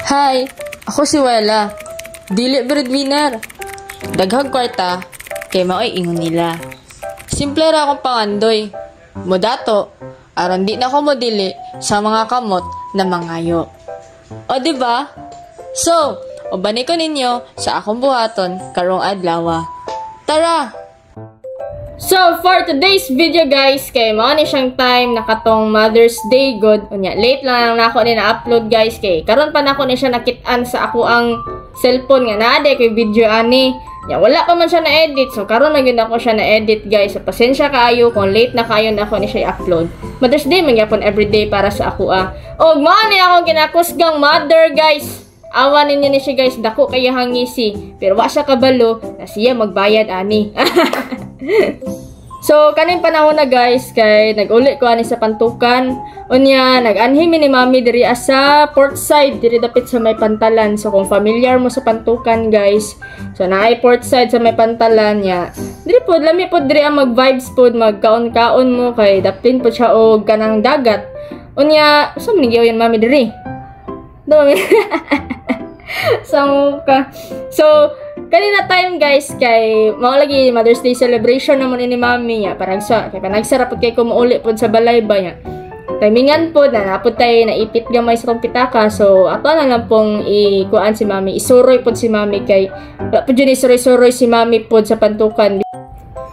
Hi, ako si Wela. Dili breadwinner. Daghang kwarta, kay maoy ingon nila. Simple ra akong pangandoy. Modato, aron di na ako modili sa mga kamot na mangayo. O diba? So, ubani ko ninyo sa akong buhaton karong adlaw. Tara! So, for today's video guys, kay mao ni siyang time nakatong Mother's Day good. Unya, late lang nako ni na-upload guys kay karon pa nako ni siya nakit-an sa ako ang cellphone nga naa kay video ani. Ya, wala pa man siya na-edit. So, karon na gyud ako siya na-edit guys. So, pasensya kaayo kung late na kayo nako ni siya i-upload. Mother's Day man gyapon everyday para sa ako Og mao ni akong kinakusgang mother guys. Awa ninyo ni siya guys, dako kay hangisi. Pero wa siya kabalo na siya magbayad ani. So, kaning panahon na guys, kay nag-uli ko ani sa Pantukan. Unya, nag-anhi ni Mami diri sa port side, diri dapit sa may Pantalan. So, kung familiar mo sa Pantukan guys, so naay port side sa may Pantalan ya. Diri pod lami pod diri ang mag-vibes pod, magkaon-kaon mo kay daptin pod siya og kanang dagat. Unya, sa man gyud Mami diri. Dami. So, kanina time guys kay mao lagi Mother's Day celebration naman ni Mami niya parang sa kay panagsara pud kay ko muuli pod sa balay ba niya. Timingan pod na napod tay naipit gamay sa pitaka. So ato na lang pong ikuan si Mami, isuroy pod si Mami kay wala pud yun isuroy-suroy si Mami pod sa Pantukan.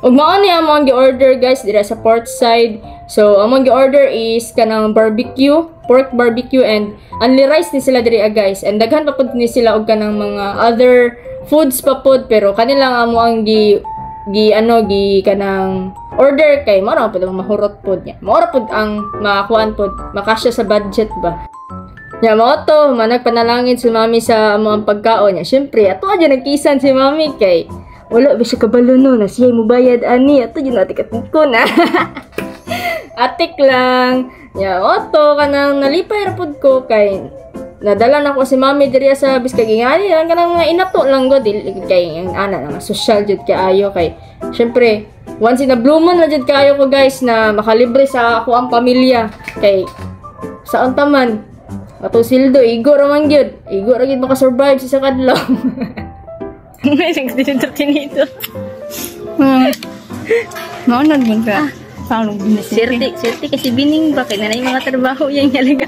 Ug mao ni among gi-order guys dira sa port side. So among gi-order is kanang barbecue, pork barbecue and only rice ni sila diri guys. And daghan pa pud ni sila og kanang mga other foods pa pod pero kanilang amo ang gi kanang order kay mao ra pud mahurot pod nya. Mao ra pud ang makakuan pod makasya sa budget ba. Ya mao to managpanalangin si Mami sa amo ang pagkaon niya. Syempre ato adya nagkisan si Mami kay wala ba siya kabalo no na siya mo bayad ani ato yun atik ko na. Atik lang. Ya oto kanang nalipay ra pud ko kay nadala na ko si Mami diri sa biskay ngani lang kanang inato lang go dili kay ana nga social jud kaayo kay syempre once in a blue moon na jud kaayo ko guys na makalibre sa ako ang pamilya kay sa untaman ato sildo igo ra man gyud maka-survive sa kadlaw. May dito tinito. Maunod mo ka. Paano biniserte kasi bining ba kay nanay mga trabaho yang halaga.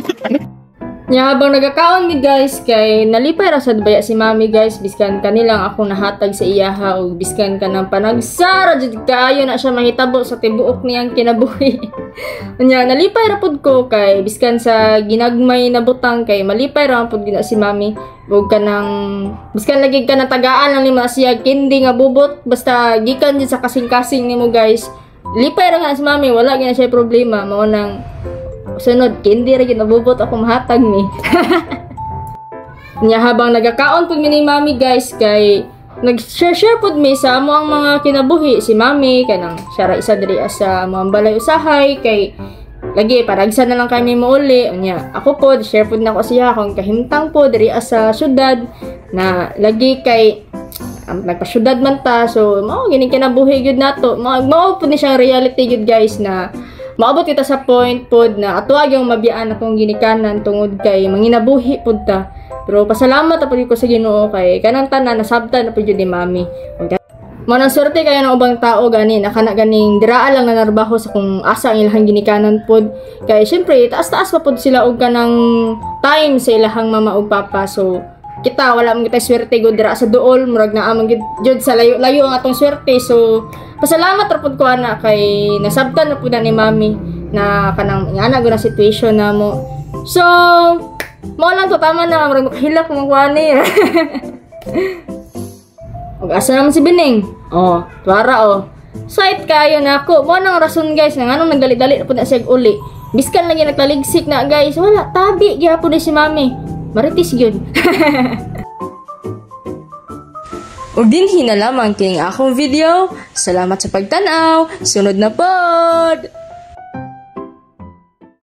Nya habang nagakaon mi guys kay nalipay ra sad baya si Mami guys biskan kanilang ako nahatag sa iyaha ug biskan kanang panagsara jud kaayo na siya mahitabo sa tibuok niyang kinabuhi. Nya nalipay ra pud ko kay biskan sa ginagmay na butang kay malipay ra pud gina si Mami ug kanang biskan lagi ka natagaan lang nimo siya kindi nga bubot basta gikan jud sa kasing-kasing nimo guys. Lipay ra nga si Mami wala gyud siya problema mao nang sunod, hindi rin nabubot ako mahatag ni. Nya habang nagakaon pud mi ni Mami guys kay nag-share pud mi sa amo ang mga kinabuhi si Mami kanang siya ra isa diri sa mga balay usahay kay lagi paragsan na lang kami mouli. Nya ako pod share pud nako siya akong kahimtang po diri sa syudad na lagi kay nagpa-syudad man ta so mao gini kinabuhi gyud nato mao pud ni siyang reality gyud guys na maabot kita sa point pod na atuag yung mabiyaan akong ginikanan tungod kay manginabuhi pod ta. Pero pasalamat apod ko sa Ginoo kay kanang tanan nasabtan apod jud ni Mami. Mao nang swerte kay ang ubang tao gani nakana ganing diraa lang nga narbaho sa kung asa ang ilahang ginikanan pod. Kay syempre taas-taas pa pod sila og kanang time sa ilahang mama ug papa. So kita wala man kita swerte gud dira sa duol murag naa man jud sa layo-layo ang atong swerte. So pasalamat ra pud ko ana kay nasabtan na pud ni Mami na kanang ana gud ang situation namo. So mo lang to tama na murag makahilak mo kuani. Ug asa naman si Bining? Oh, tuara Site kayo nako. Mo nang rason guys nga anong nagdali-dali na pud na siya uli. Biskan lagi nagtaligsik na guys. Wala tabi gyapon ni si Mami. Maritis gyud. Ug dinhi na lamang kining akong video. Salamat sa pagtan-aw. Sunod na pod.